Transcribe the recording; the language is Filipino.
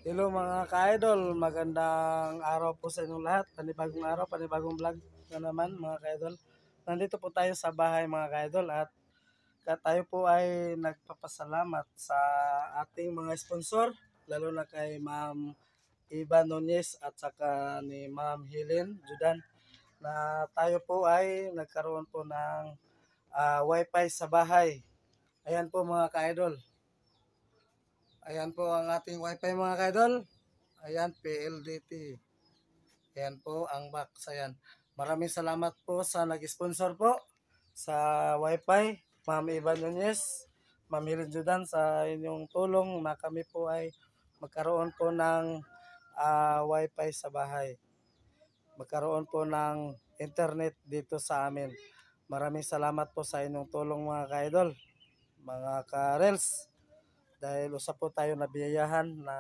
Hello mga ka-idol, magandang araw po sa inyong lahat. Panibagong araw, panibagong vlog na naman mga ka-idol. Nandito po tayo sa bahay mga ka-idol at tayo po ay nagpapasalamat sa ating mga sponsor, lalo na kay Ma'am Iva Nunez at saka ni Ma'am Helen Judan na tayo po ay nagkaroon po ng wifi sa bahay. Ayan po mga ka-idol. Ayan po ang ating wifi mga ka-idol. Ayan, PLDT. Ayan po ang box. Ayan. Maraming salamat po sa nag-sponsor po sa wifi. Ma'am Ivan Nunez, Ma'am Helen Judan sa inyong tulong na kami po ay magkaroon po ng wifi sa bahay. Magkaroon po ng internet dito sa amin. Maraming salamat po sa inyong tulong mga ka-idol, mga ka-rels. Dahil usap po tayo na biyayahan na